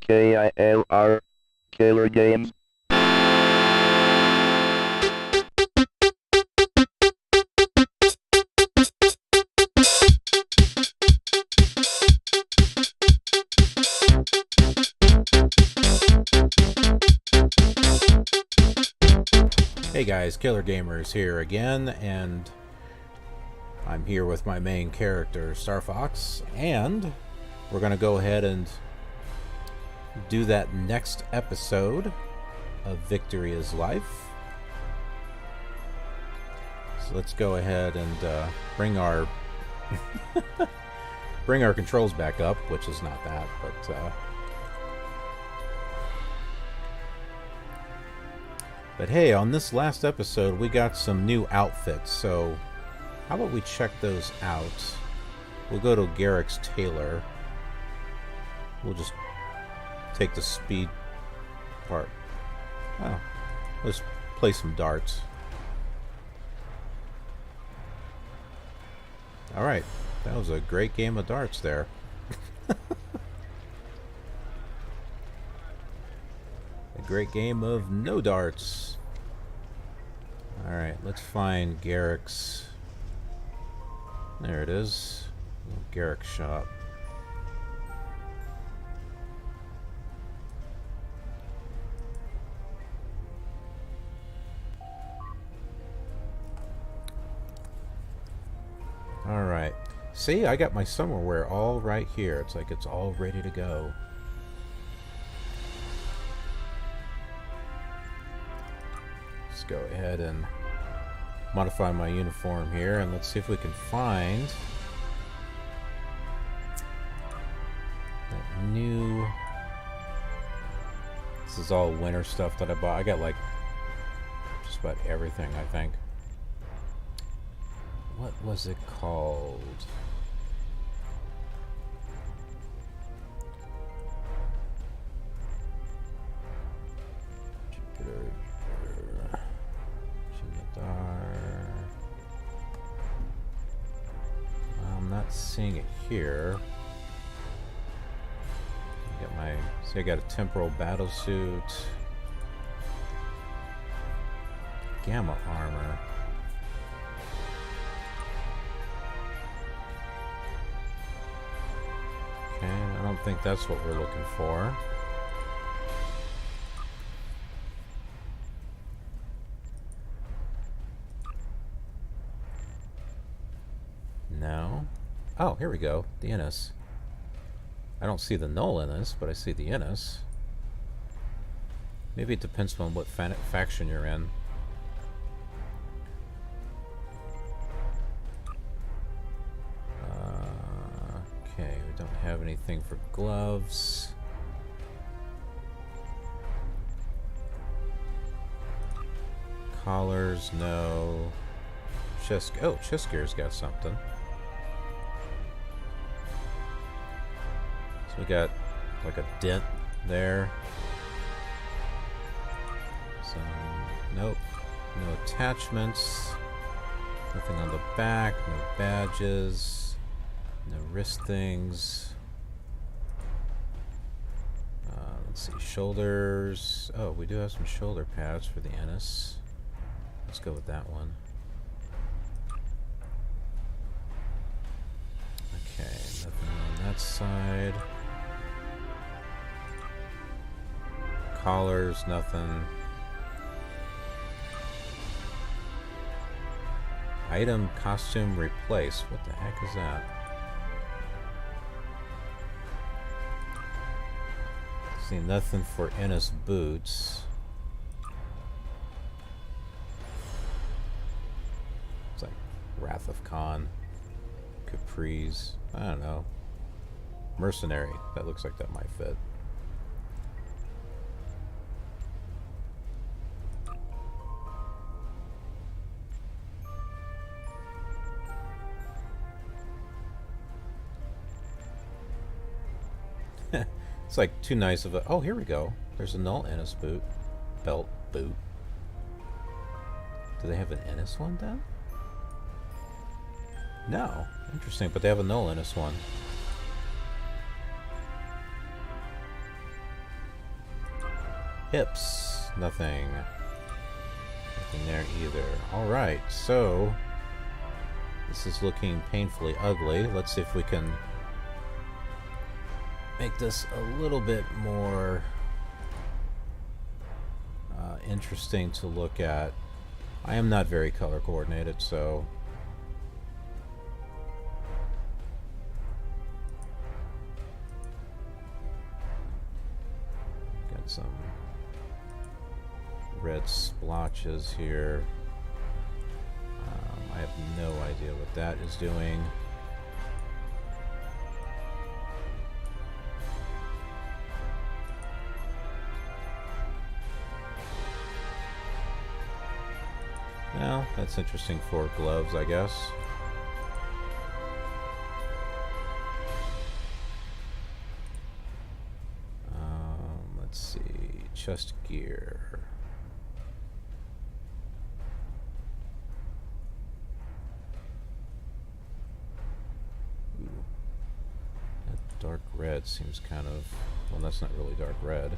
KILR Killer Games. Hey guys, Killer Gamers here again, and I'm here with my main character, Star Fox, and we're going to go ahead and do that next episode of Victory is Life. So let's go ahead and bring our bring our controls back up, which is not that, but hey, on this last episode, we got some new outfits, so how about we check those out? We'll go to Garak's tailor. We'll just take the speed part. Oh, let's play some darts. Alright, that was a great game of darts there. A great game of no darts. Alright, let's find Garak's. There it is. Garak shop. Alright. See, I got my summerwear all right here. It's like it's all ready to go. Let's go ahead and modify my uniform here, and let's see if we can find that new... This is all winter stuff that I bought. I got like just about everything, I think. What was it called? I'm not seeing it here. I got a temporal battle suit. Gamma armor. Okay, I don't think that's what we're looking for. No. Oh, here we go. The Innis. I don't see the null Innis, but I see the Innis. Maybe it depends on what faction you're in. Okay, we don't have anything for gloves. Collars, no. Chest gear's got something. So we got like a dent there. Nope. No attachments. Nothing on the back. No badges. No wrist things. Let's see. Shoulders. Oh, we do have some shoulder pads for the Innis. Let's go with that one. Okay, nothing on that side. Collars, nothing. Item, costume, replace. What the heck is that? See, nothing for Innis boots. It's like Wrath of Khan. Capris. I don't know. Mercenary. That looks like that might fit. It's like too nice of a... Oh, here we go. There's a null Innis boot. Belt boot. Do they have an Innis one then? No. Interesting, but they have a null Innis one. Hips. Nothing. Nothing there either. Alright, so this is looking painfully ugly. Let's see if we can make this a little bit more interesting to look at. I am not very color coordinated, so got some red splotches here. I have no idea what that is doing. Well, that's interesting for gloves, I guess. Let's see, chest gear. Ooh. That dark red seems kind of... well, that's not really dark red.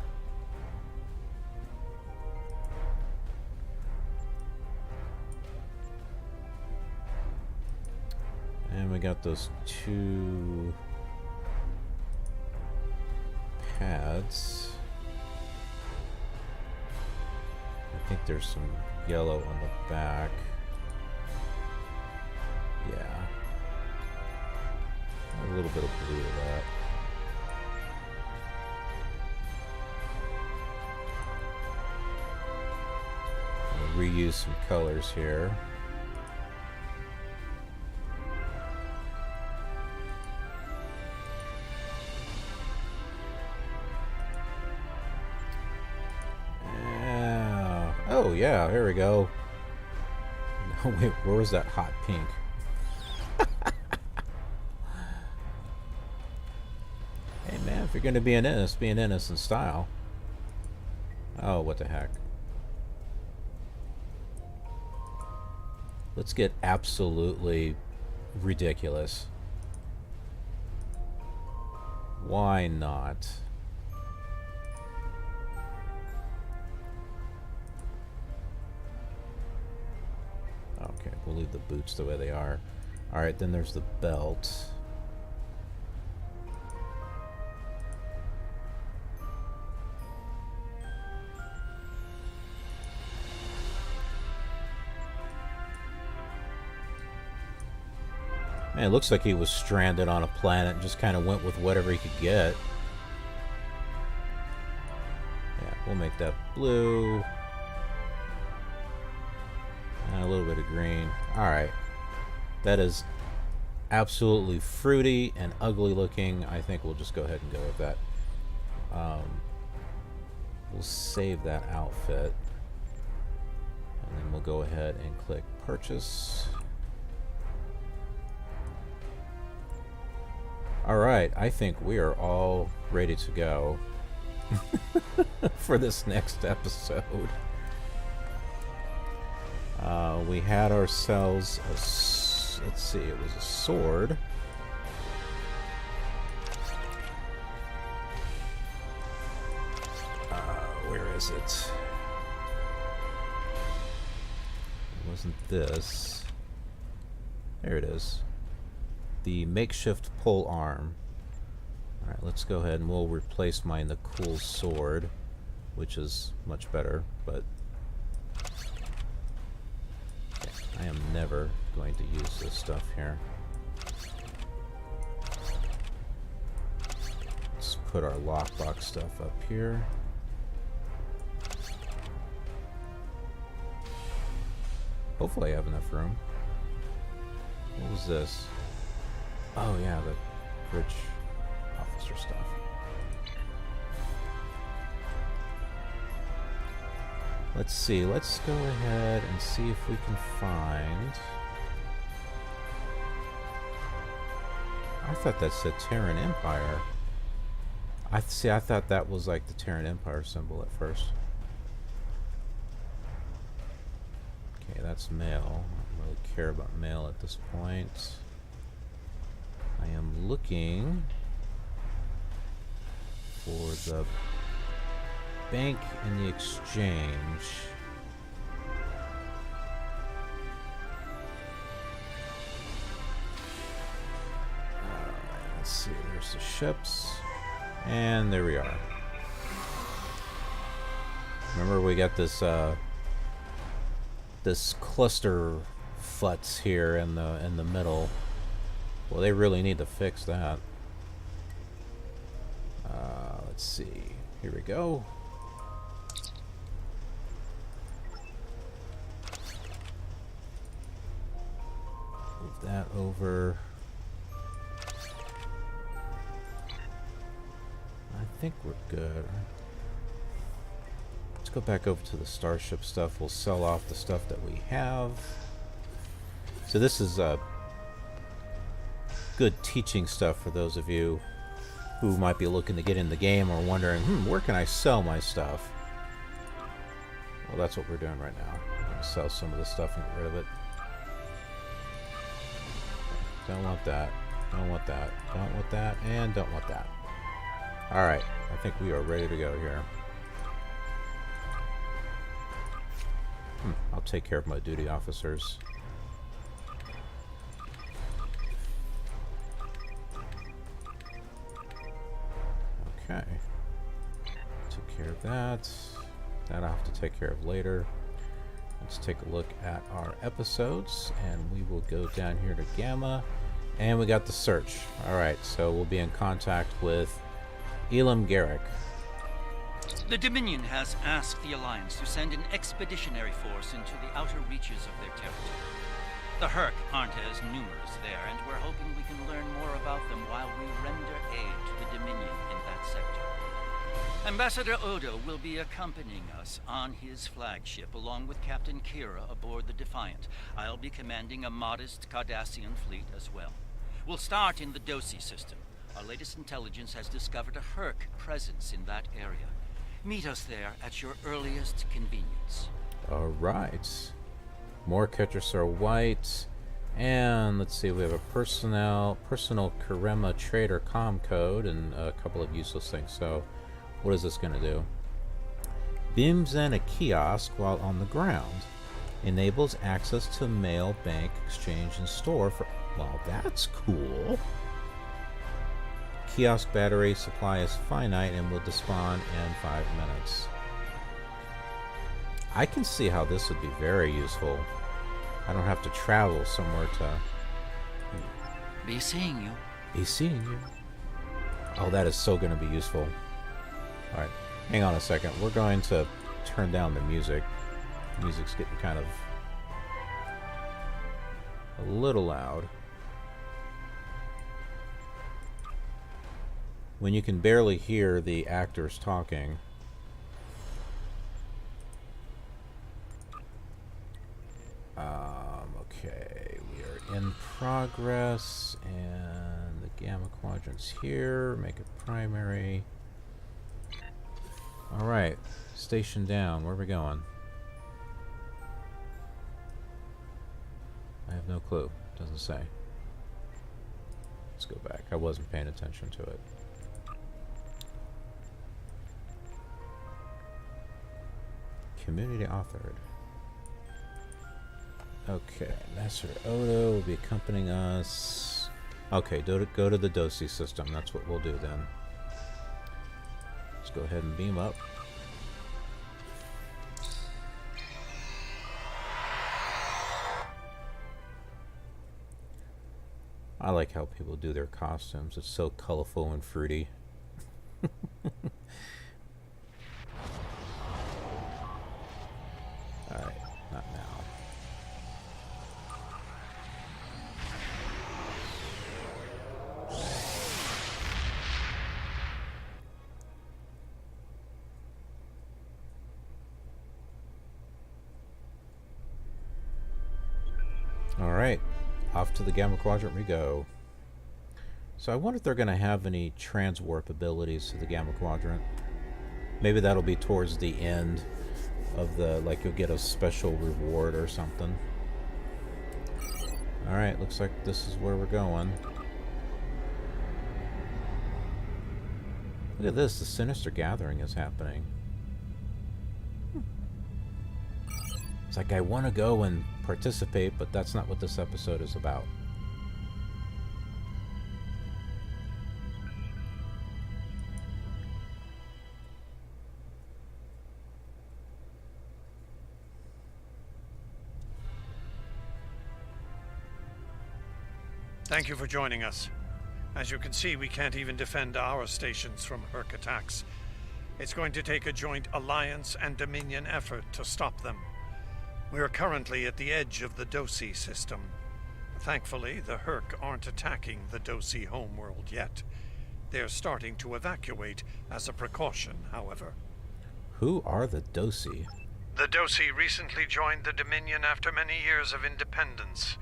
And we got those two pads. I think there's some yellow on the back. Yeah. A little bit of blue to that. I'll reuse some colors here. Oh yeah, here we go. No, wait, where was that hot pink? Hey man, if you're gonna be an Ennis in style. Oh, what the heck. Let's get absolutely ridiculous. Why not? Okay, we'll leave the boots the way they are. Alright, then there's the belt. Man, it looks like he was stranded on a planet and just kind of went with whatever he could get. Yeah, we'll make that blue. And a little bit of green. Alright. That is absolutely fruity and ugly looking. I think we'll just go ahead and go with that. We'll save that outfit. And then we'll go ahead and click purchase. Alright, I think we are all ready to go for this next episode. We had ourselves a, let's see, it was a sword. Where is it? It wasn't this. There it is. The makeshift polearm. Alright, let's go ahead and we'll replace mine the cool sword, which is much better, but I am never going to use this stuff here. Let's put our lockbox stuff up here. Hopefully I have enough room. What was this? Oh yeah, the bridge officer stuff. Let's see, let's go ahead and see if we can find... I thought that said Terran Empire. I thought that was like the Terran Empire symbol at first. Okay, that's mail. I don't really care about mail at this point. I am looking for the bank in the exchange. Let's see, there's the ships. And there we are. Remember, we got this this cluster futs here in the middle. Well, they really need to fix that. Let's see. Here we go. Move that over. I think we're good. Let's go back over to the starship stuff. We'll sell off the stuff that we have. So this is good teaching stuff for those of you who might be looking to get in the game or wondering, where can I sell my stuff? Well, that's what we're doing right now. We're going to sell some of the stuff and get rid of it. Don't want that. Don't want that. Don't want that. And don't want that. Alright. I think we are ready to go here. I'll take care of my duty officers. Okay. Took care of that. That I'll have to take care of later. Let's take a look at our episodes, and we will go down here to Gamma, and we got the search. Alright, so we'll be in contact with Elam Garak. The Dominion has asked the Alliance to send an expeditionary force into the outer reaches of their territory. The Herc aren't as numerous there, and we're hoping we can learn more about them while we render aid to the Dominion in that sector. Ambassador Odo will be accompanying us on his flagship, along with Captain Kira aboard the Defiant. I'll be commanding a modest Cardassian fleet as well. We'll start in the Dosi system. Our latest intelligence has discovered a Herc presence in that area. Meet us there at your earliest convenience. Alright. More Ketrasar White. And let's see, we have a personal Karema trader comm code and a couple of useless things. So, what is this going to do? Beams in a kiosk while on the ground. Enables access to mail, bank, exchange, and store for... Well, that's cool. Kiosk battery supply is finite and will despawn in 5 minutes. I can see how this would be very useful. I don't have to travel somewhere to... Be seeing you. Be seeing you. Oh, that is so going to be useful. Alright, hang on a second. We're going to turn down the music. The music's getting kind of... a little loud. When you can barely hear the actors talking. Okay, we are in progress, and the Gamma Quadrant's here. Make it primary. Alright, station down. Where are we going? I have no clue. Doesn't say. Let's go back. I wasn't paying attention to it. Community authored. Okay, Master Odo will be accompanying us. Okay, go to the Dosi system. That's what we'll do then. Let's go ahead and beam up. I like how people do their costumes. It's so colorful and fruity. Alright, not now. Alright, off to the Gamma Quadrant we go. So I wonder if they're going to have any transwarp abilities to the Gamma Quadrant. Maybe that'll be towards the end of the, like you'll get a special reward or something. Alright, looks like this is where we're going. Look at this, the Sinister Gathering is happening. It's like I want to go and participate, but that's not what this episode is about. Thank you for joining us. As you can see, we can't even defend our stations from Herc attacks. It's going to take a joint Alliance and Dominion effort to stop them. We are currently at the edge of the Dosi system. Thankfully, the Herc aren't attacking the Dosi homeworld yet. They're starting to evacuate as a precaution, however. Who are the Dosi? The Dosi recently joined the Dominion after many years of independence.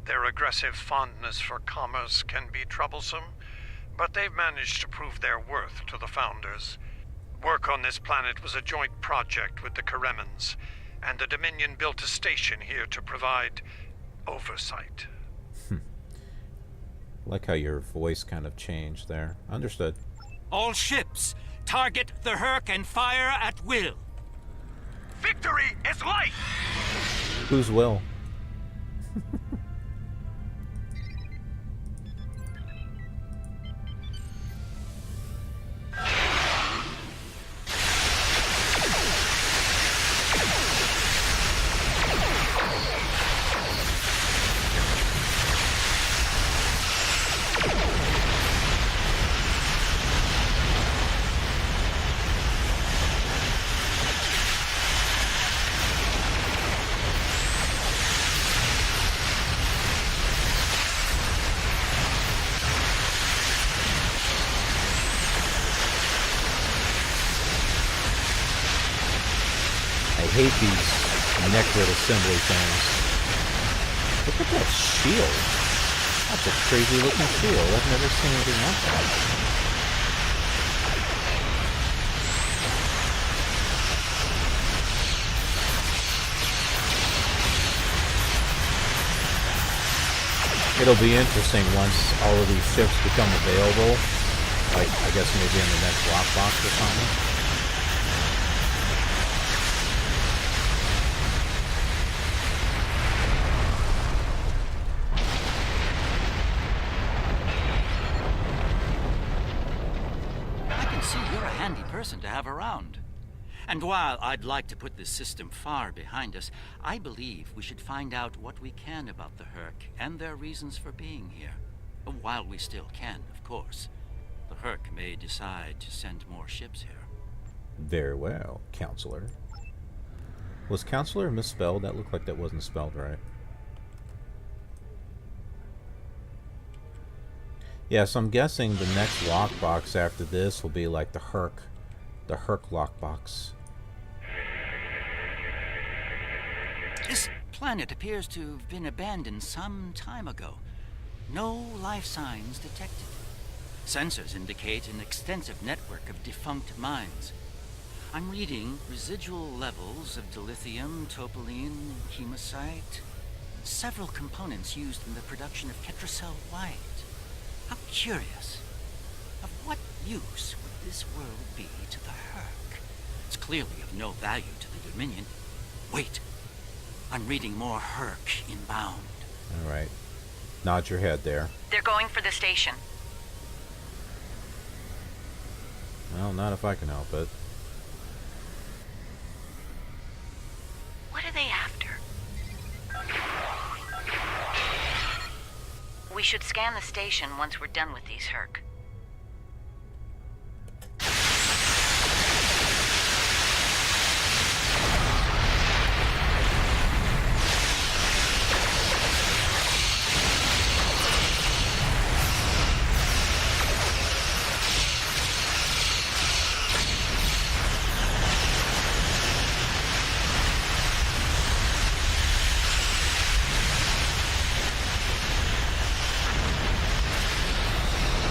Their aggressive fondness for commerce can be troublesome, but they've managed to prove their worth to the Founders. Work on this planet was a joint project with the Karemans, and the Dominion built a station here to provide oversight. Like how your voice kind of changed there. Understood. All ships, target the Herc and fire at will. Victory is life! Whose will? I hate these necklet assembly things. Look at that shield. That's a crazy looking shield. I've never seen anything like that. It'll be interesting once all of these ships become available. Like, I guess maybe in the next lockbox or something. Person to have around. And while I'd like to put this system far behind us, I believe we should find out what we can about the Herc and their reasons for being here. While we still can, of course. The Herc may decide to send more ships here. Very well, Counselor. Was Counselor misspelled? That looked like that wasn't spelled right. Yeah, so I'm guessing the next lockbox after this will be like the Herc lockbox. This planet appears to have been abandoned some time ago. No life signs detected. Sensors indicate an extensive network of defunct mines. I'm reading residual levels of dilithium, topoline, hematite, several components used in the production of Ketracel White. How curious. Of what use would this world be to the Herc? It's clearly of no value to the Dominion. Wait. I'm reading more Herc inbound. All right. Nod your head there. They're going for the station. Well, not if I can help it. What are they after? We should scan the station once we're done with these Herc.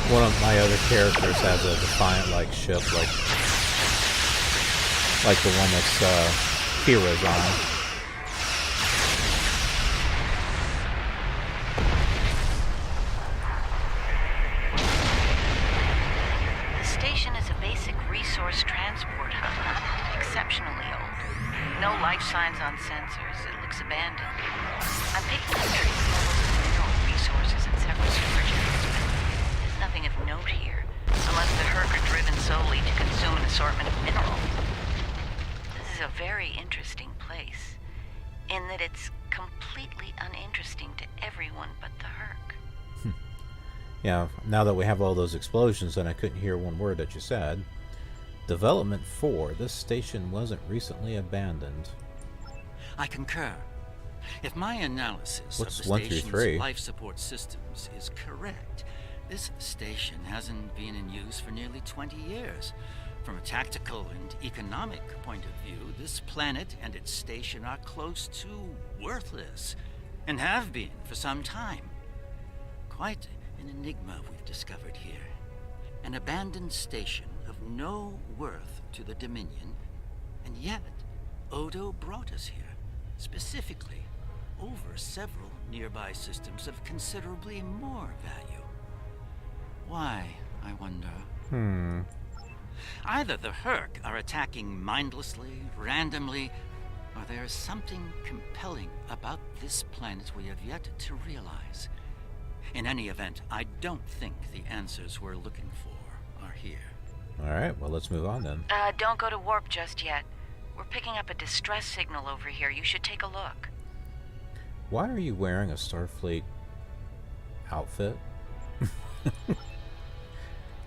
One of my other characters has a Defiant-like ship, like the one that's Kira's on. The station is a basic resource transport hub, not exceptionally old. No life signs on sensors. It looks abandoned. I'm picking up trace levels of mineral resources in several storage areas, but there's nothing of note here, unless the Herc are driven solely to consume an assortment of minerals. This is a very interesting place, in that it's completely uninteresting to everyone but the Herc. Yeah, now that we have all those explosions and I couldn't hear one word that you said. Development 4. This station wasn't recently abandoned. I concur. If my analysis What's of the 1 through station's 3? life support systems is correct, this station hasn't been in use for nearly 20 years. From a tactical and economic point of view, this planet and its station are close to worthless, and have been for some time. Quite an enigma we've discovered here. An abandoned station of no worth to the Dominion, and yet Odo brought us here, specifically, over several nearby systems of considerably more value. Why, I wonder? Either the Herc are attacking mindlessly, randomly, or there is something compelling about this planet we have yet to realize. In any event, I don't think the answers we're looking for are here. Alright, well, let's move on then. Don't go to warp just yet. We're picking up a distress signal over here. You should take a look. Why are you wearing a Starfleet outfit?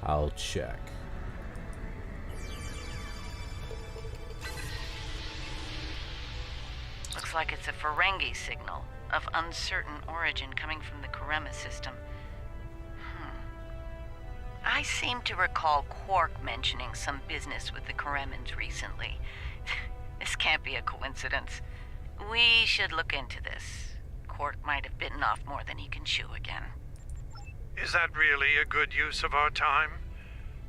I'll check. Looks like it's a Ferengi signal of uncertain origin coming from the Karema system. I seem to recall Quark mentioning some business with the Karemans recently. This can't be a coincidence. We should look into this. Quark might have bitten off more than he can chew again. Is that really a good use of our time?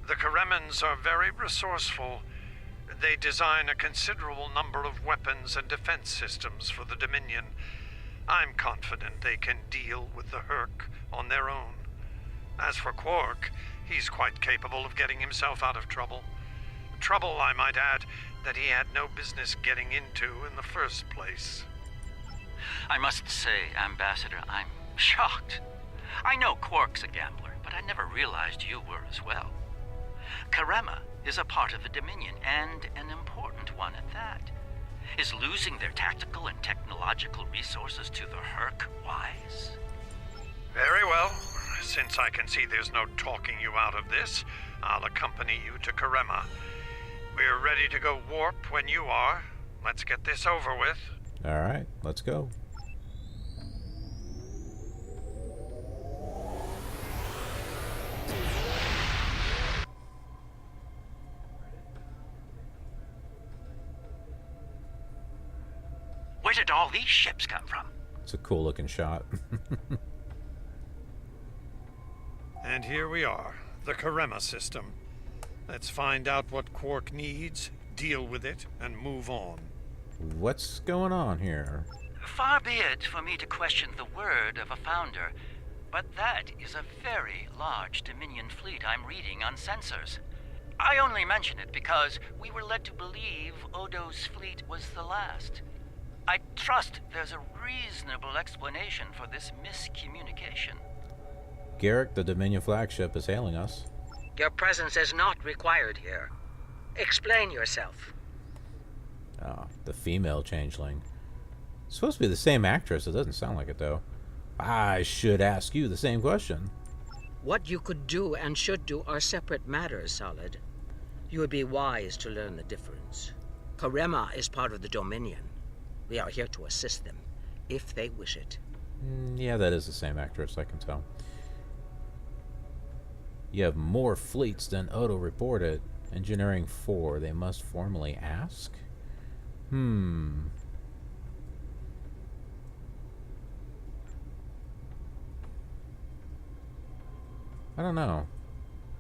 The Karemans are very resourceful. They design a considerable number of weapons and defense systems for the Dominion. I'm confident they can deal with the Herc on their own. As for Quark, he's quite capable of getting himself out of trouble. Trouble, I might add, that he had no business getting into in the first place. I must say, Ambassador, I'm shocked. I know Quark's a gambler, but I never realized you were as well. Karema is a part of the Dominion, and an important one at that. Is losing their tactical and technological resources to the Herc wise? Very well. Since I can see there's no talking you out of this, I'll accompany you to Karema. We're ready to go warp when you are. Let's get this over with. Alright, let's go. Where did all these ships come from? It's a cool looking shot. And here we are, the Karema system. Let's find out what Quark needs, deal with it, and move on. What's going on here? Far be it for me to question the word of a founder, but that is a very large Dominion fleet I'm reading on sensors. I only mention it because we were led to believe Odo's fleet was the last. I trust there's a reasonable explanation for this miscommunication. Garak, the Dominion flagship, is hailing us. Your presence is not required here. Explain yourself. Oh, the female changeling. It's supposed to be the same actress. It doesn't sound like it, though. I should ask you the same question. What you could do and should do are separate matters, Solid. You would be wise to learn the difference. Karema is part of the Dominion. We are here to assist them, if they wish it. Yeah, that is the same actress, I can tell. You have more fleets than Odo reported. Engineering 4, they must formally ask? I don't know.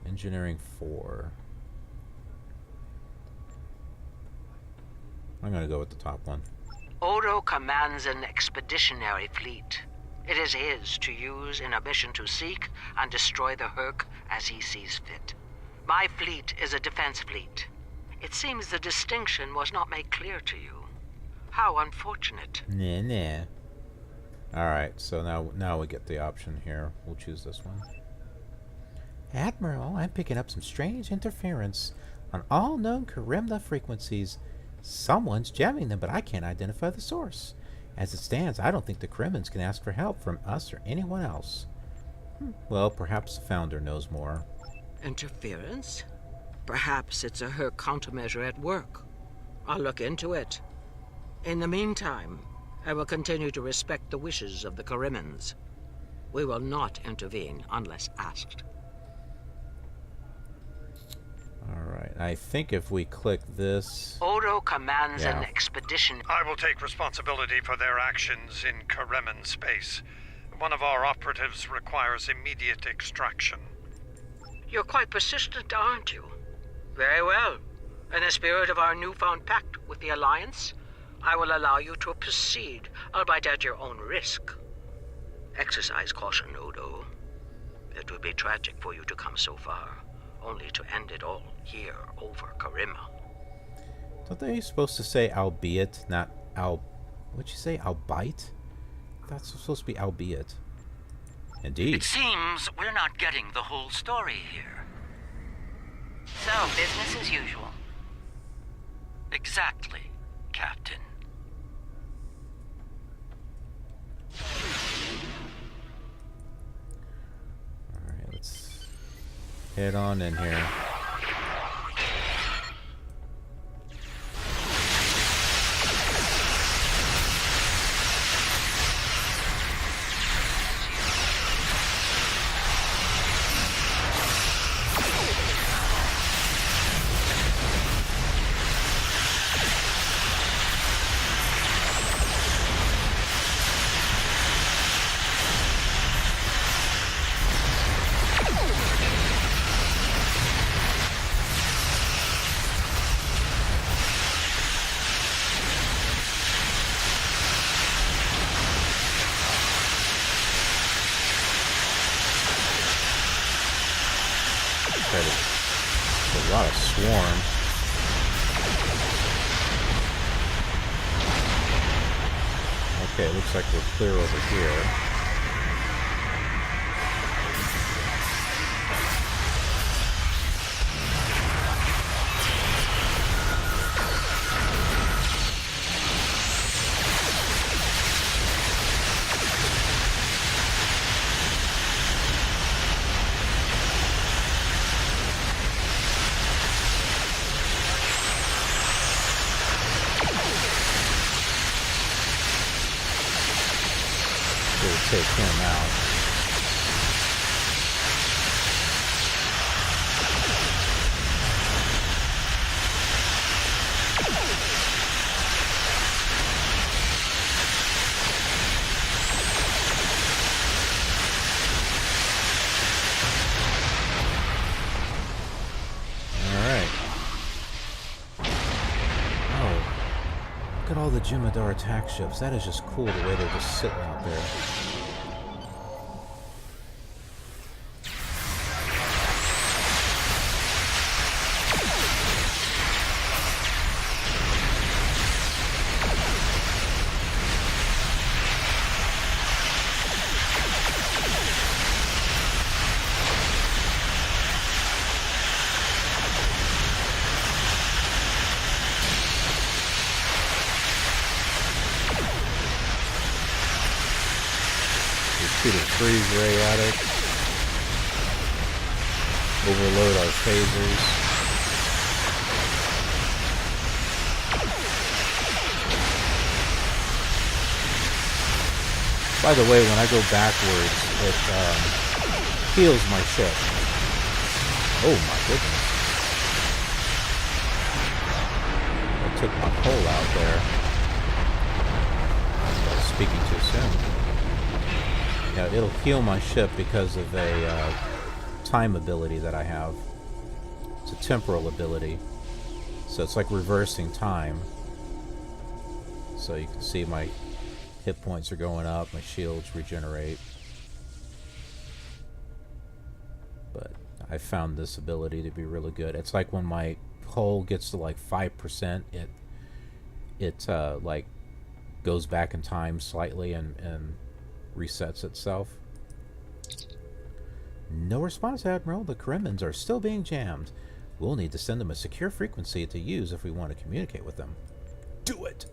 Engineering 4. I'm gonna go with the top one. Odo commands an expeditionary fleet. It is his to use in a mission to seek and destroy the Herc as he sees fit. My fleet is a defense fleet. It seems the distinction was not made clear to you. How unfortunate. Nah. Alright, so now we get the option here. We'll choose this one. Admiral, I'm picking up some strange interference on all known Karimla frequencies. Someone's jamming them, but I can't identify the source. As it stands, I don't think the Kremlins can ask for help from us or anyone else. Well, perhaps the Founder knows more. Interference? Perhaps it's a Herc countermeasure at work. I'll look into it. In the meantime, I will continue to respect the wishes of the Karimans. We will not intervene unless asked. Alright, I think if we click this... Odo commands Yeah. an expedition. I will take responsibility for their actions in Kareman space. One of our operatives requires immediate extraction. You're quite persistent, aren't you? Very well. In the spirit of our newfound pact with the Alliance, I will allow you to proceed, albeit at your own risk. Exercise caution, Odo. It would be tragic for you to come so far, only to end it all here over Karima. Don't they supposed to say albeit, not al... What'd you say? Albeit? That's supposed to be albeit. Indeed. It seems we're not getting the whole story here. So, business as usual. Exactly, Captain. Alright, let's head on in here. There's a lot of swarm. Okay, it looks like we're clear over here. Take him out. Alright. Oh. Look at all the Jimadar attack ships. That is just cool the way they're just sitting out there. Shoot a freeze ray at it. Overload our phasers. By the way, when I go backwards, it heals my ship. Oh my goodness. I took my pole out there. I was speaking too soon. Yeah, it'll heal my ship because of a time ability that I have. It's a temporal ability. So it's like reversing time. So you can see my hit points are going up, my shields regenerate. But I found this ability to be really good. It's like when my hull gets to like 5%, it like goes back in time slightly and resets itself. No response, Admiral. The Kremlins are still being jammed. We'll need to send them a secure frequency to use if we want to communicate with them. Do it!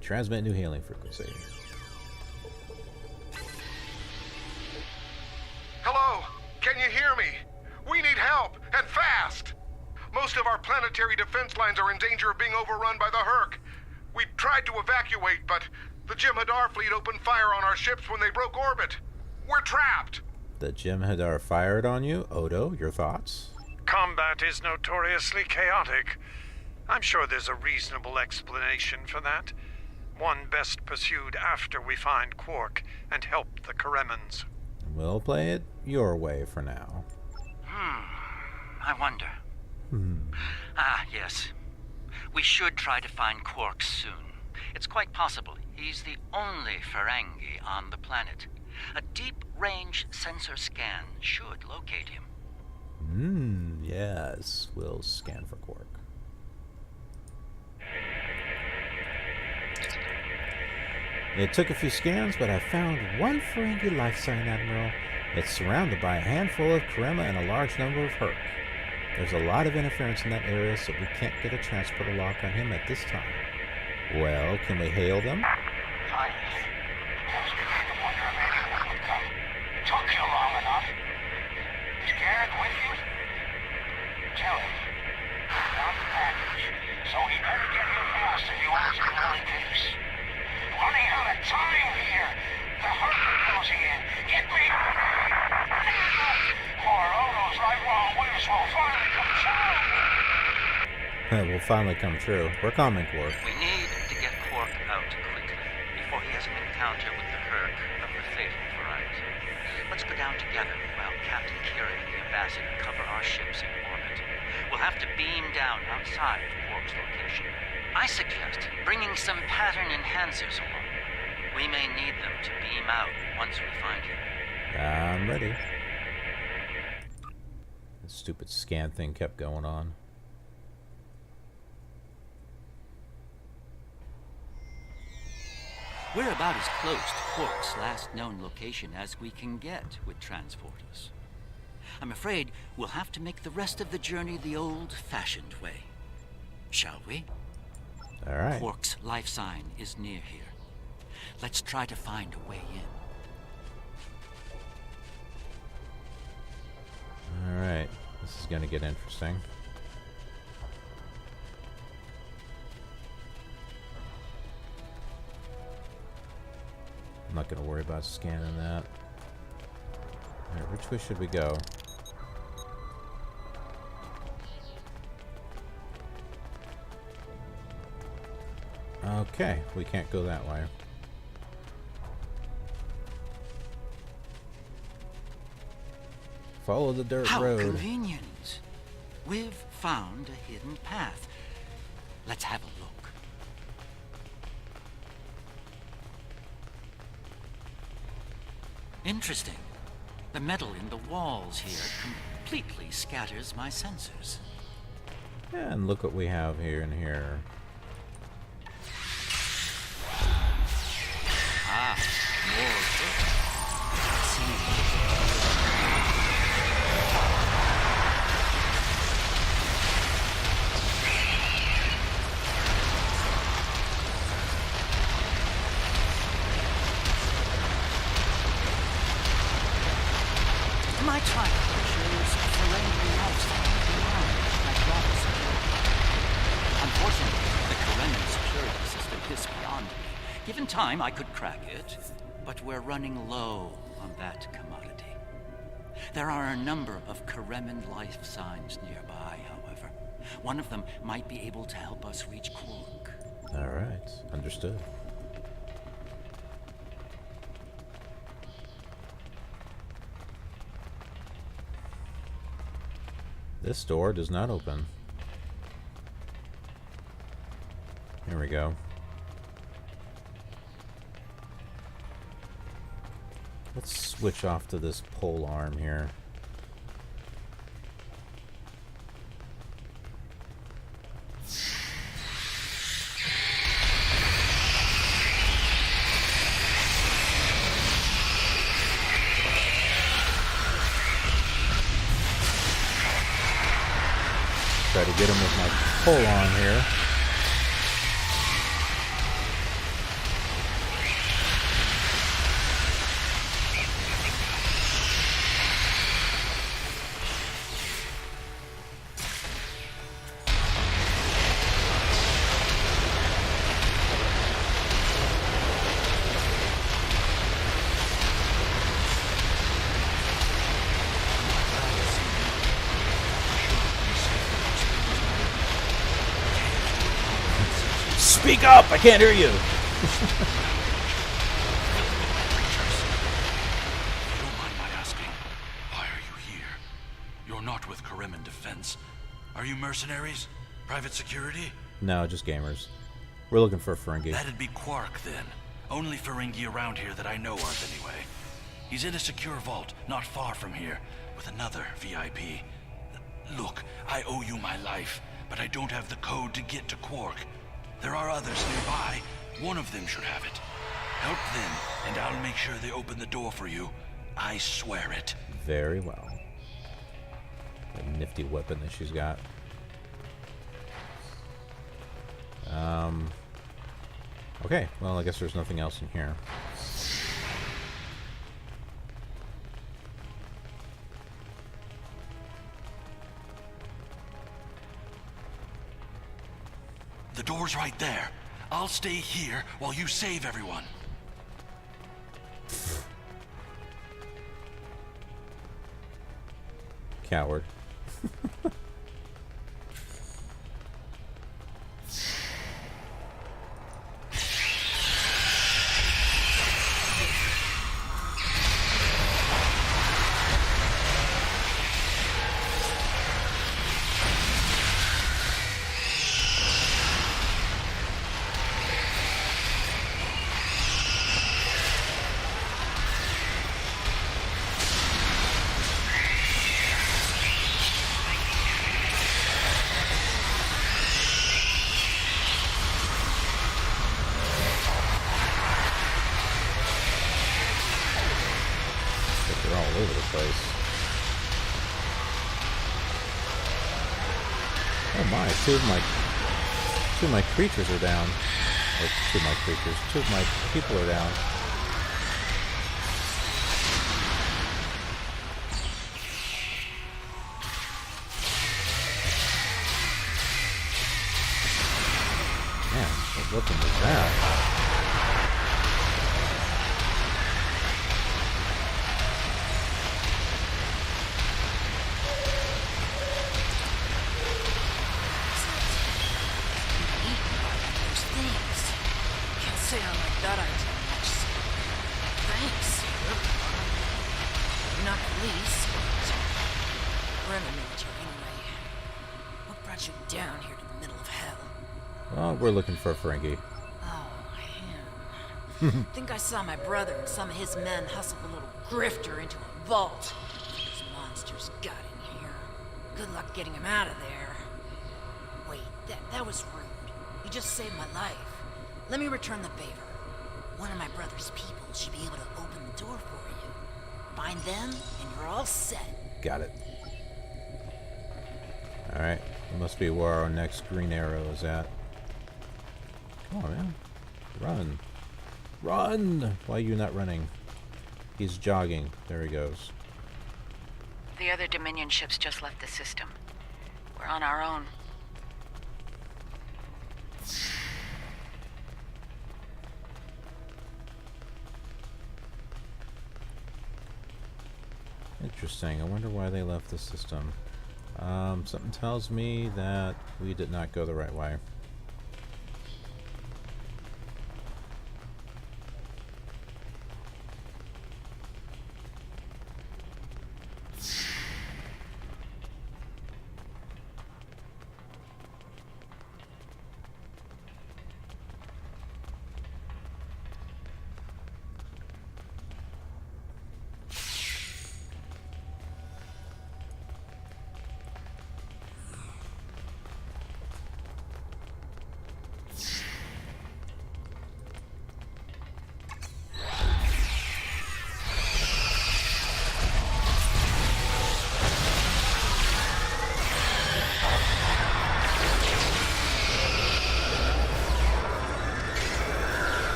Transmit new hailing frequency. Hello? Can you hear me? We need help, and fast! Most of our planetary defense lines are in danger of being overrun by the Herc. We tried to evacuate, but the Jem'Hadar fleet opened fire on our ships when they broke orbit. We're trapped! The Jem'Hadar fired on you? Odo, your thoughts? Combat is notoriously chaotic. I'm sure there's a reasonable explanation for that. One best pursued after we find Quark and help the Karemans. We'll play it your way for now. I wonder. Ah, yes. We should try to find Quark soon. It's quite possible he's the only Ferengi on the planet. A deep-range sensor scan should locate him. Yes. We'll scan for Quark. It took a few scans, but I found one Ferengi life sign, Admiral. It's surrounded by a handful of Karema and a large number of Herc. There's a lot of interference in that area, so we can't get a transporter lock on him at this time. Well, can we hail them? Fine. Just begin to wonder if anyone would come. Took you long enough. Is Garak with you? Tell him. Found the package, so he better get here fast if he wants to go in peace. Running out of time here. The Herc are closing in. Get me! Poor Odo's right wrong wish will finally come true. It will finally come true. We're coming, Quark. We need to get Quark out quickly, before he has an encounter with the Herc of the fatal variety. Let's go down together while Captain Kira and the ambassador cover our ships in orbit. We'll have to beam down outside of Quark's location. I suggest bringing some pattern enhancers along. We may need them to beam out once we find him. I'm ready. The stupid scan thing kept going on. We're about as close to Quark's last known location as we can get with transporters. I'm afraid we'll have to make the rest of the journey the old-fashioned way. Shall we? All right. Quark's life sign is near here. Let's try to find a way in. All right. This is going to get interesting. I'm not going to worry about scanning that. All right, which way should we go? Okay, we can't go that way. Follow the dirt How road. convenient. We've found a hidden path. Let's have a look. Interesting. The metal in the walls here completely scatters my sensors. And look what we have here and here. Ah, more good. See. My trial shows a Ferengi lifestyle beyond hydraulic security. Unfortunately, the Karenin security system is beyond me. Given time, I could crack it, but we're running low on that commodity. There are a number of Karenin life signs nearby, however. One of them might be able to help us reach Quark. All right, understood. This door does not open. Here we go. Let's switch off to this polearm here. Try to get him with my pole on here. Speak up! I can't hear you! If you don't mind my asking, why are you here? You're not with Kareman Defense. Are you mercenaries? Private security? No, just gamers. We're looking for a Ferengi. That'd be Quark, then. Only Ferengi around here that I know of, anyway. He's in a secure vault, not far from here, with another VIP. Look, I owe you my life, but I don't have the code to get to Quark. There are others nearby. One of them should have it. Help them, and I'll make sure they open the door for you. I swear it. Very well. That nifty weapon that she's got. Okay, well, I guess there's nothing else in here. The door's right there. I'll stay here while you save everyone. Coward. They're all over the place. Oh my, two of my creatures are down. Or two of my creatures. Two of my people are down. Man, what weapon was that? Well, we're looking for a Ferengi. Oh, him. Think I saw my brother and some of his men hustle a little grifter into a vault. Those monsters got in here. Good luck getting him out of there. Wait, that was rude. You just saved my life. Let me return the favor. One of my brother's people should be able to open the door for you. Find them, and you're all set. Got it. Alright, that must be where our next green arrow is at. Come on, man. Run. Run! Why are you not running? He's jogging. There he goes. The other Dominion ships just left the system. We're on our own. Interesting. I wonder why they left the system. Something tells me that we did not go the right way.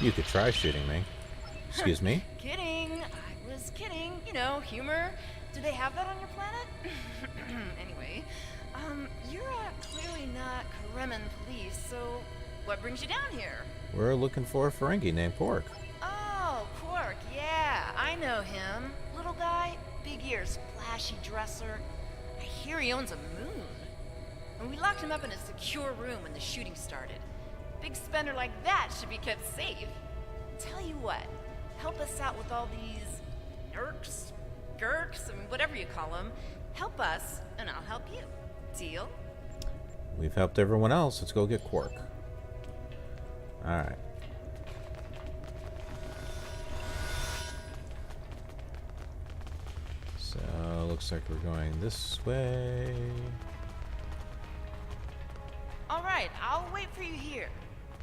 You could try shooting me. Excuse me? Kidding. I was kidding. You know, humor. Do they have that on your planet? Anyway, you're clearly not Kremen police, so what brings you down here? We're looking for a Ferengi named Quark. Oh, Quark, yeah, I know him. Little guy, big ears, flashy dresser. I hear he owns a moon. And we locked him up in a secure room when the shooting started. Big spender like that should be kept safe. Tell you what, help us out with all these nerks, gurks, I mean, whatever you call them. Help us, and I'll help you. Deal? We've helped everyone else. Let's go get Quark. Alright. So, looks like we're going this way. All right, I'll wait for you here.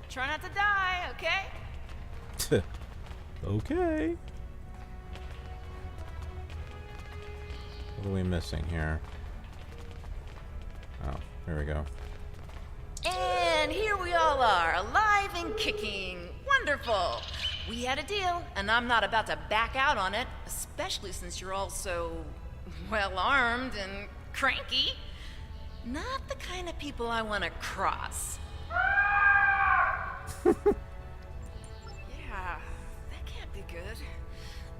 Try not to die, okay? Okay. What are we missing here? Oh, here we go. And here we all are, alive and kicking. Wonderful. We had a deal, and I'm not about to back out on it, especially since you're all so well-armed and cranky. Not the kind of people I want to cross. Yeah, that can't be good.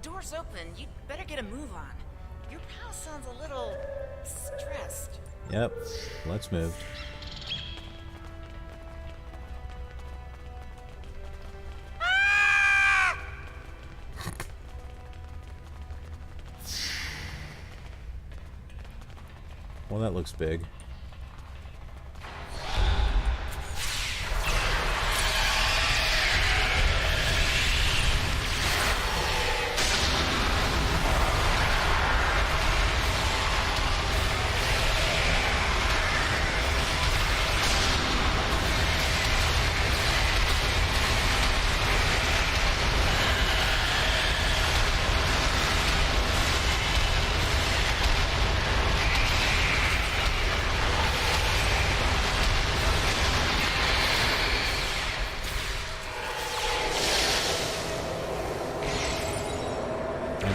Door's open. You'd better get a move on. Your pal sounds a little stressed. Yep, let's move. Well, that looks big.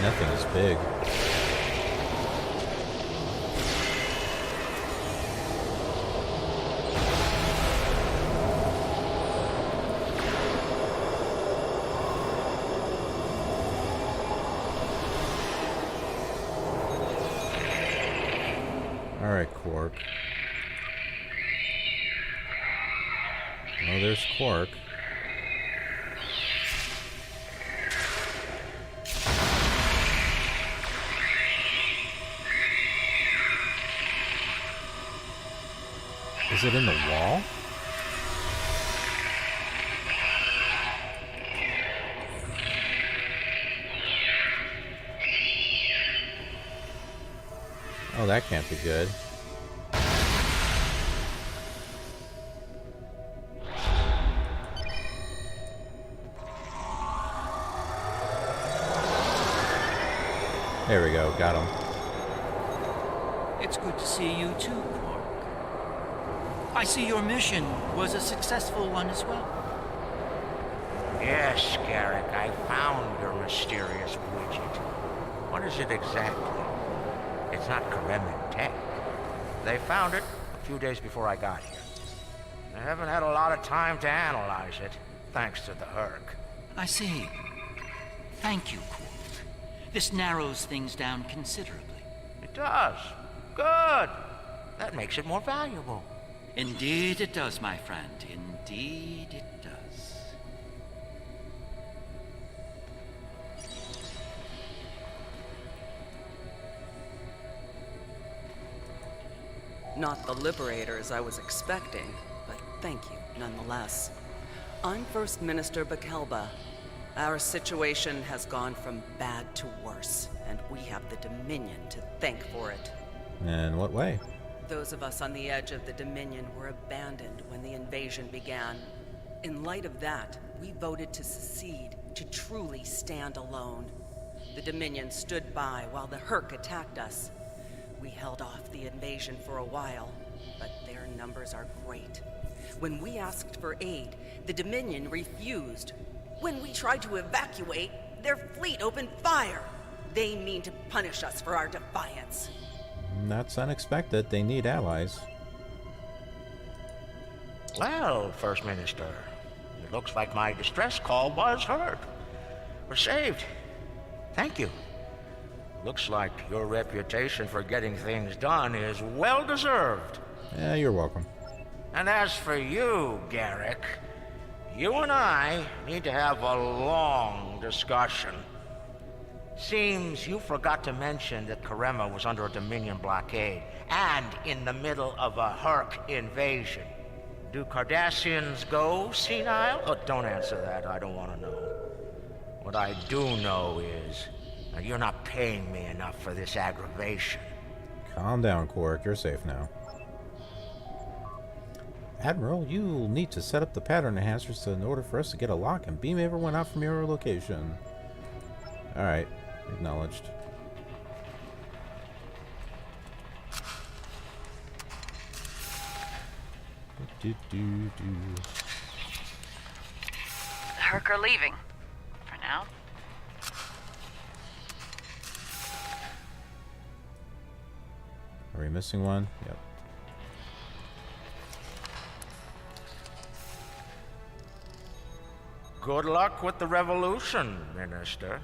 That thing is big. All right, Quark. Oh, there's Quark. Is it in the wall? Oh, that can't be good. There we go, got him. It's good to see you too, Quark. I see your mission was a successful one as well. Yes, Garak, I found your mysterious widget. What is it exactly? It's not Kremen tech. They found it a few days before I got here. I haven't had a lot of time to analyze it, thanks to the Herc. I see. Thank you, Quark. This narrows things down considerably. It does. Good. That makes it more valuable. Indeed it does, my friend. Indeed it does. Not the liberators I was expecting, but thank you nonetheless. I'm First Minister Bakelba. Our situation has gone from bad to worse, and we have the Dominion to thank for it. In what way? Those of us on the edge of the Dominion were abandoned when the invasion began. In light of that, we voted to secede, to truly stand alone. The Dominion stood by while the Herc attacked us. We held off the invasion for a while, but their numbers are great. When we asked for aid, the Dominion refused. When we tried to evacuate, their fleet opened fire. They mean to punish us for our defiance. That's unexpected. They need allies. Well, First Minister, it looks like my distress call was heard. We're saved. Thank you. Looks like your reputation for getting things done is well deserved. Yeah, you're welcome. And as for you, Garak, you and I need to have a long discussion. Seems you forgot to mention that Karema was under a Dominion blockade and in the middle of a Herc invasion. Do Cardassians go senile? Oh, don't answer that. I don't want to know. What I do know is you're not paying me enough for this aggravation. Calm down, Quark. You're safe now. Admiral, you'll need to set up the pattern enhancers in order for us to get a lock and beam everyone out from your location. Alright. Acknowledged. The Herc are leaving. For now. Are we missing one? Yep. Good luck with the revolution, Minister.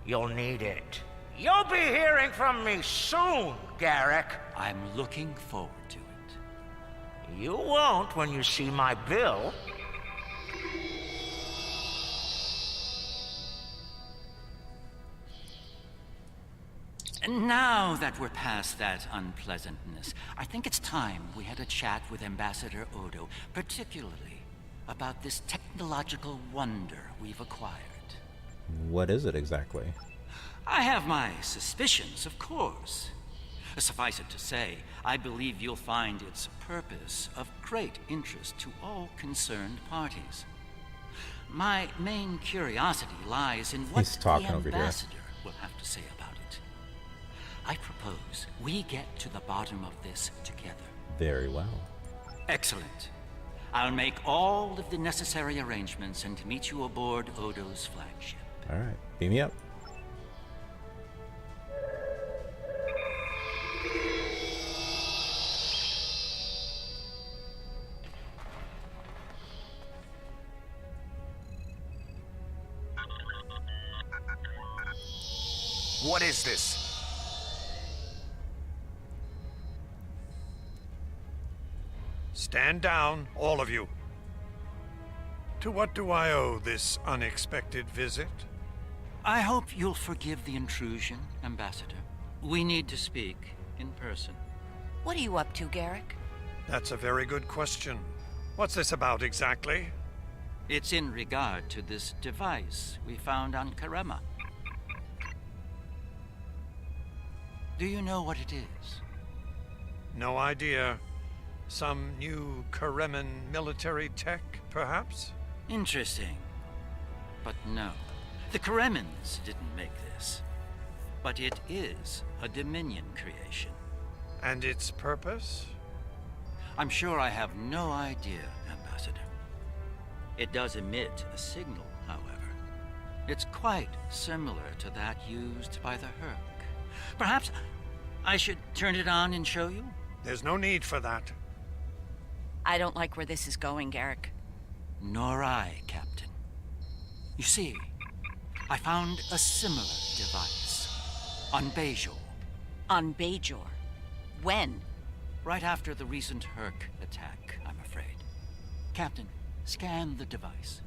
You'll need it. You'll be hearing from me soon, Garak. I'm looking forward to it. You won't when you see my bill. And now that we're past that unpleasantness, I think it's time we had a chat with Ambassador Odo, particularly about this technological wonder we've acquired. What is it exactly? I have my suspicions, of course. Suffice it to say, I believe you'll find its purpose of great interest to all concerned parties. My main curiosity lies in what the ambassador will have to say about it. I propose we get to the bottom of this together. Very well. Excellent. I'll make all of the necessary arrangements and meet you aboard Odo's flagship. Alright, beam me up. What is this? Stand down, all of you. To what do I owe this unexpected visit? I hope you'll forgive the intrusion, Ambassador. We need to speak in person. What are you up to, Garak? That's a very good question. What's this about exactly? It's in regard to this device we found on Karema. Do you know what it is? No idea. Some new Kareman military tech, perhaps? Interesting. But no. The Karemans didn't make this. But it is a Dominion creation. And its purpose? I'm sure I have no idea, Ambassador. It does emit a signal, however. It's quite similar to that used by the Herc. Perhaps I should turn it on and show you? There's no need for that. I don't like where this is going, Garak. Nor I, Captain. You see, I found a similar device on Bajor. On Bajor? When? Right after the recent Herc attack, I'm afraid. Captain, scan the device.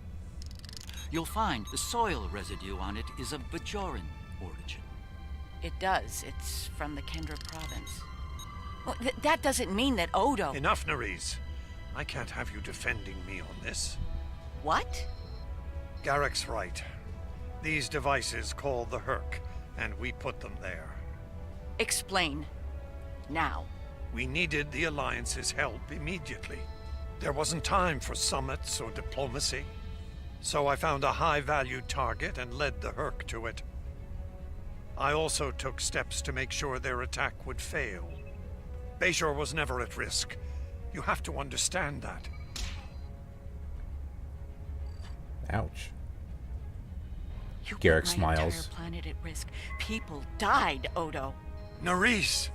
You'll find the soil residue on it is of Bajoran origin. It does. It's from the Kendra province. Well, that doesn't mean that Odo... Enough, Nerys. I can't have you defending me on this. What? Garak's right. These devices call the Herc, and we put them there. Explain. Now. We needed the Alliance's help immediately. There wasn't time for summits or diplomacy. So I found a high-valued target and led the Herc to it. I also took steps to make sure their attack would fail. Bajor was never at risk. You have to understand that. Ouch. You Garak put my smiles. entire planet at risk. People died, Odo. Nerys!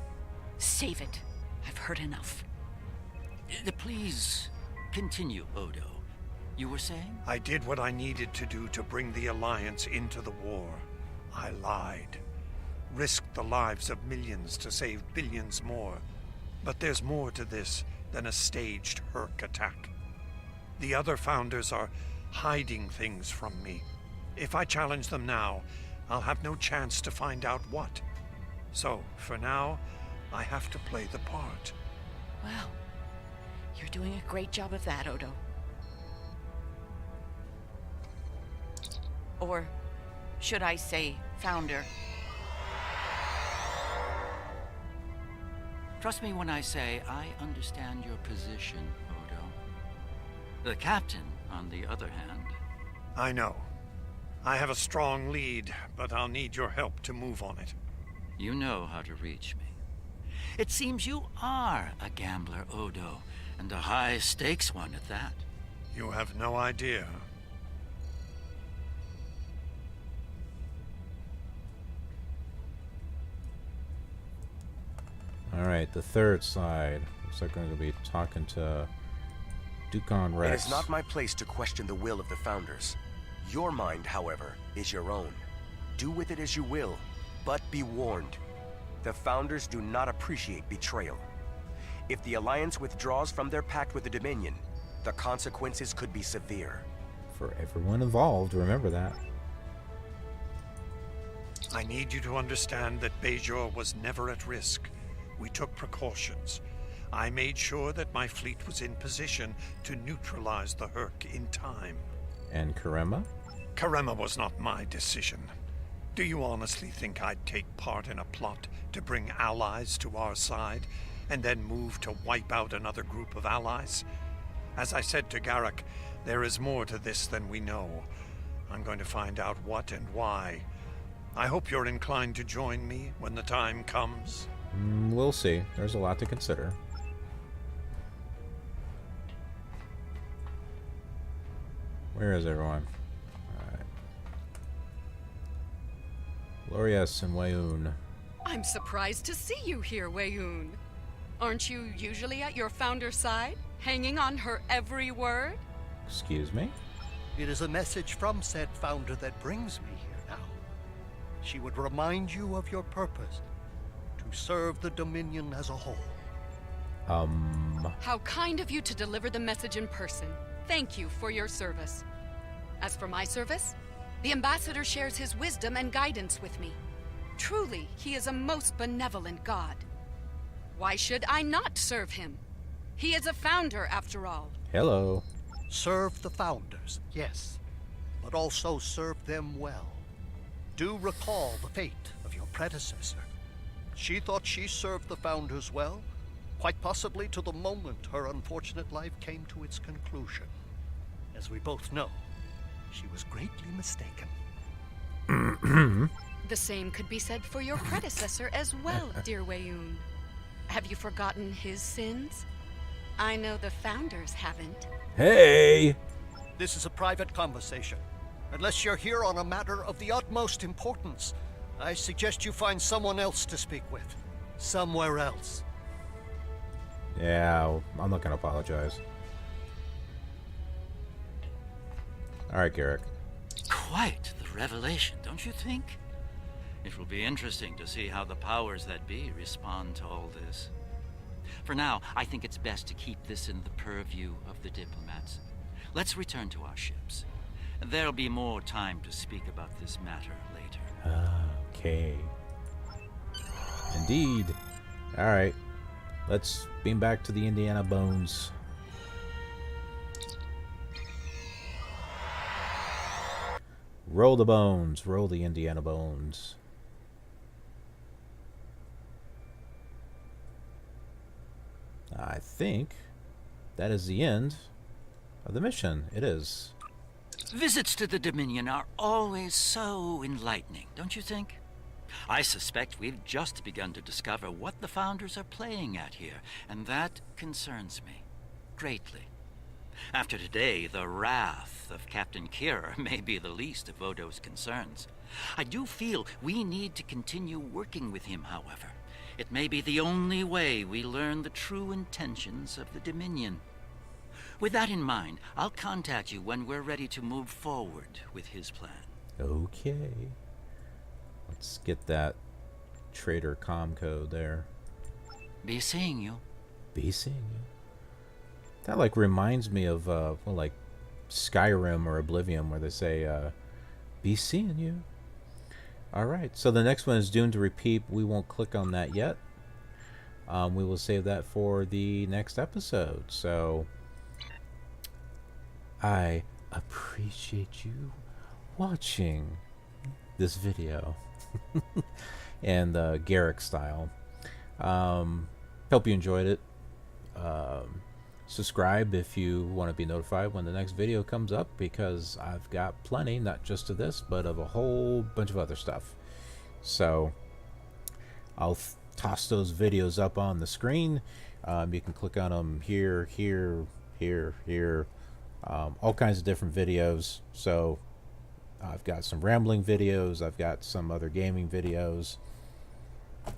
Save it. I've heard enough. Please continue, Odo. You were saying? I did what I needed to do to bring the Alliance into the war. I lied. Risked the lives of millions to save billions more. But there's more to this than a staged Herc attack. The other founders are hiding things from me. If I challenge them now, I'll have no chance to find out what. So, for now, I have to play the part. Well, you're doing a great job of that, Odo. Or should I say, founder? Trust me when I say I understand your position, Odo. The captain, on the other hand... I know. I have a strong lead, but I'll need your help to move on it. You know how to reach me. It seems you are a gambler, Odo, and a high-stakes one at that. You have no idea. Alright, the third side. Looks like we're going to be talking to Dukon Rex. It is not my place to question the will of the Founders. Your mind, however, is your own. Do with it as you will, but be warned. The Founders do not appreciate betrayal. If the Alliance withdraws from their pact with the Dominion, the consequences could be severe. For everyone involved, remember that. I need you to understand that Bajor was never at risk. We took precautions. I made sure that my fleet was in position to neutralize the Herc in time. And Karema? Karema was not my decision. Do you honestly think I'd take part in a plot to bring allies to our side, and then move to wipe out another group of allies? As I said to Garak, there is more to this than we know. I'm going to find out what and why. I hope you're inclined to join me when the time comes. We'll see. There's a lot to consider. Where is everyone? Alright. Glorious and Wayoon. I'm surprised to see you here, Wayoon. Aren't you usually at your founder's side, hanging on her every word? Excuse me? It is a message from said founder that brings me here now. She would remind you of your purpose, to serve the Dominion as a whole. How kind of you to deliver the message in person. Thank you for your service. As for my service, the ambassador shares his wisdom and guidance with me. Truly, he is a most benevolent god. Why should I not serve him? He is a founder, after all. Hello. Serve the Founders, yes, but also serve them well. Do recall the fate of your predecessor. She thought she served the Founders well, quite possibly to the moment her unfortunate life came to its conclusion. As we both know, she was greatly mistaken. The same could be said for your predecessor as well, dear Wayoon. Have you forgotten his sins? I know the Founders haven't. Hey! This is a private conversation. Unless you're here on a matter of the utmost importance, I suggest you find someone else to speak with. Somewhere else. Yeah, I'm not gonna apologize. Alright, Garak. Quite the revelation, don't you think? It will be interesting to see how the powers that be respond to all this. For now, I think it's best to keep this in the purview of the diplomats. Let's return to our ships. There'll be more time to speak about this matter later. Okay. Indeed. Alright. Let's beam back to the Indiana Bones. Roll the bones. Roll the Indiana Bones. I think that is the end of the mission. It is. Visits to the Dominion are always so enlightening, don't you think? I suspect we've just begun to discover what the Founders are playing at here, and that concerns me greatly. After today, the wrath of Captain Kira may be the least of Odo's concerns. I do feel we need to continue working with him, however. It may be the only way we learn the true intentions of the Dominion. With that in mind, I'll contact you when we're ready to move forward with his plan. Okay. Let's get that trader comm code there. Be seeing you. Be seeing you. That like reminds me of well, like Skyrim or Oblivion, where they say be seeing you. Alright, so the next one is doomed to repeat. We won't click on that yet. We will save that for the next episode. So I appreciate you watching this video. And Garak style. Hope you enjoyed it. Subscribe if you want to be notified when the next video comes up, because I've got plenty, not just of this, but of a whole bunch of other stuff. So I'll toss those videos up on the screen. You can click on them here, here, here. All kinds of different videos. So I've got some rambling videos. I've got some other gaming videos.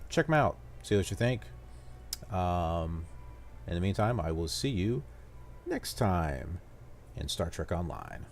Check them out. See what you think. In the meantime, I will see you next time in Star Trek Online.